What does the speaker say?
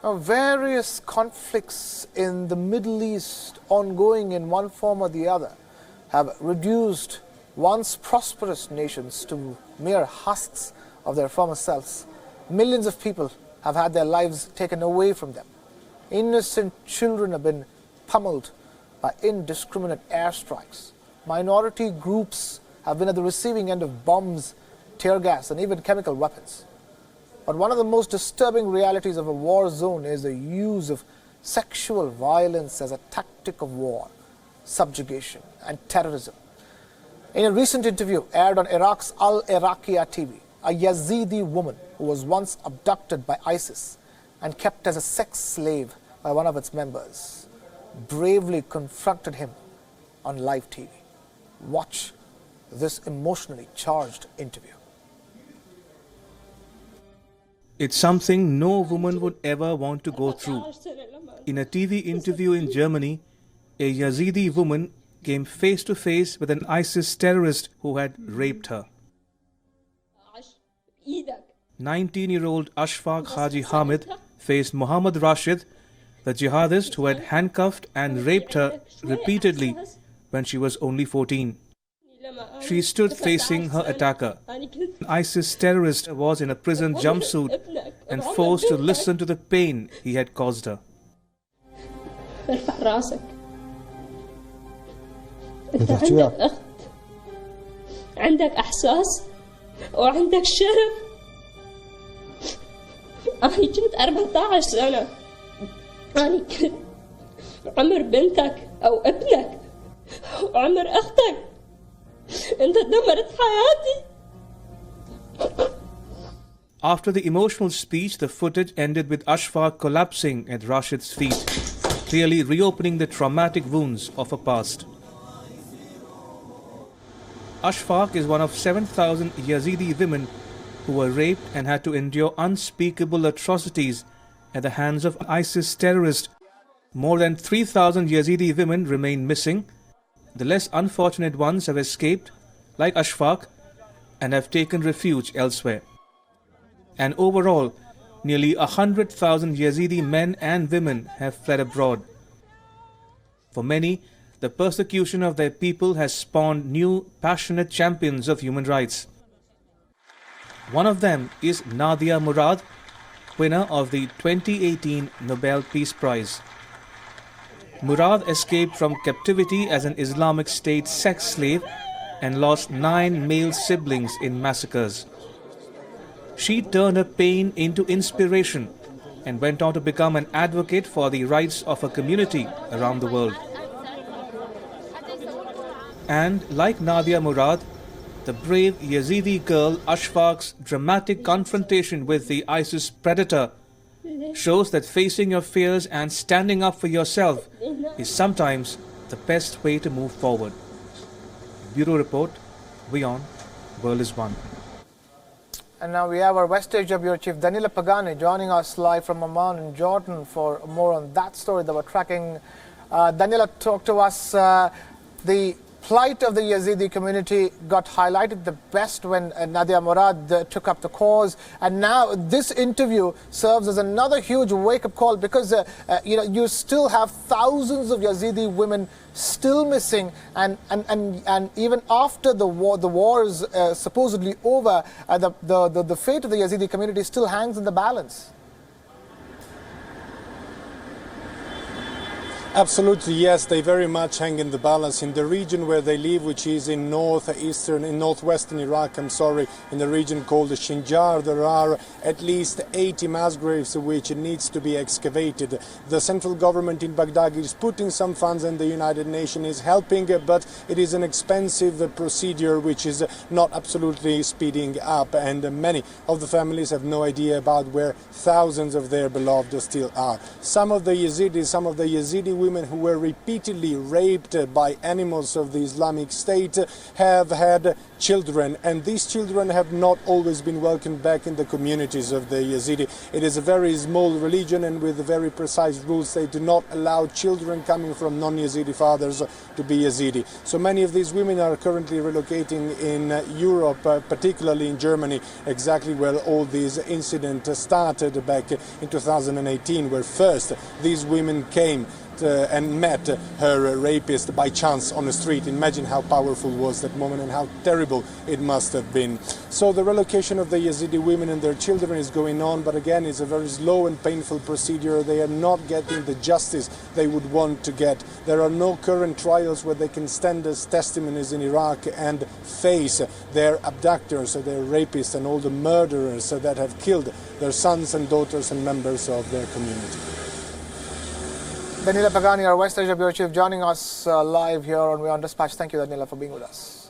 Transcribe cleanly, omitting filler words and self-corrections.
Various conflicts in the Middle East, ongoing in one form or the other, have reduced once prosperous nations to mere husks of their former selves. Millions of people have had their lives taken away from them. Innocent children have been pummeled by indiscriminate airstrikes. Minority groups have been at the receiving end of bombs, tear gas, and even chemical weapons. But one of the most disturbing realities of a war zone is the use of sexual violence as a tactic of war, subjugation, and terrorism. In a recent interview aired on Iraq's Al Iraqiya TV, a Yazidi woman who was once abducted by ISIS and kept as a sex slave by one of its members bravely confronted him on live TV. Watch this emotionally charged interview. It's something no woman would ever want to go through. In a TV interview in Germany, a Yazidi woman came face to face with an ISIS terrorist who had raped her. 19-year-old Ashfaq Haji Hamid faced Muhammad Rashid, the jihadist who had handcuffed and raped her repeatedly when she was only 14. She stood facing her attacker. An ISIS terrorist was in a prison jumpsuit and forced to listen to the pain he had caused her. عندك احساس وعندك شرف. أنا كنت 14 سنة. أنا كنت عمر بنتك أو ابنك وعمر أختك. أنت دمرت حياتي. After the emotional speech, the footage ended with Ashfaq collapsing at Rashid's feet, clearly reopening the traumatic wounds of her past. Ashfaq is one of 7,000 Yazidi women who were raped and had to endure unspeakable atrocities at the hands of ISIS terrorists. More than 3,000 Yazidi women remain missing. The less unfortunate ones have escaped, like Ashfaq, and have taken refuge elsewhere. And overall, nearly 100,000 Yazidi men and women have fled abroad. For many, the persecution of their people has spawned new, passionate champions of human rights. One of them is Nadia Murad, winner of the 2018 Nobel Peace Prize. Murad escaped from captivity as an Islamic State sex slave and lost 9 male siblings in massacres. She turned her pain into inspiration and went on to become an advocate for the rights of her community around the world. And like Nadia Murad, the brave Yazidi girl Ashfaq's dramatic confrontation with the ISIS predator shows that facing your fears and standing up for yourself is sometimes the best way to move forward. Bureau Report, Wion, World is One. And now we have our West Asia Bureau Chief Daniela Pagani joining us live from Amman and Jordan for more on that story that we're tracking. Daniela, talk to us. The plight of the Yazidi community got highlighted the best when Nadia Murad took up the cause, and now this interview serves as another huge wake-up call because you still have thousands of Yazidi women still missing, and even after the war is supposedly over, the fate of the Yazidi community still hangs in the balance. Absolutely, yes, they very much hang in the balance. In the region where they live, which is in northwestern Iraq, in the region called the Shinjar, there are at least 80 mass graves which needs to be excavated. The central government in Baghdad is putting some funds and the United Nations is helping, but it is an expensive procedure which is not absolutely speeding up, and many of the families have no idea about where thousands of their beloved still are. Some of the Yazidi women who were repeatedly raped by animals of the Islamic State have had children, and these children have not always been welcomed back in the communities of the Yazidi. It is a very small religion, and with very precise rules. They do not allow children coming from non-Yazidi fathers to be Yazidi. So many of these women are currently relocating in Europe, particularly in Germany, exactly where all these incidents started back in 2018, where first these women came and met her rapist by chance on the street. Imagine how powerful was that moment and how terrible it must have been. So the relocation of the Yazidi women and their children is going on, but again it's a very slow and painful procedure. They are not getting the justice they would want to get. There are no current trials where they can stand as testimonies in Iraq and face their abductors, their rapists and all the murderers that have killed their sons and daughters and members of their community. Daniela Pagani, our West Asia Bureau Chief, joining us live here on Wion Dispatch. Thank you, Daniela, for being with us.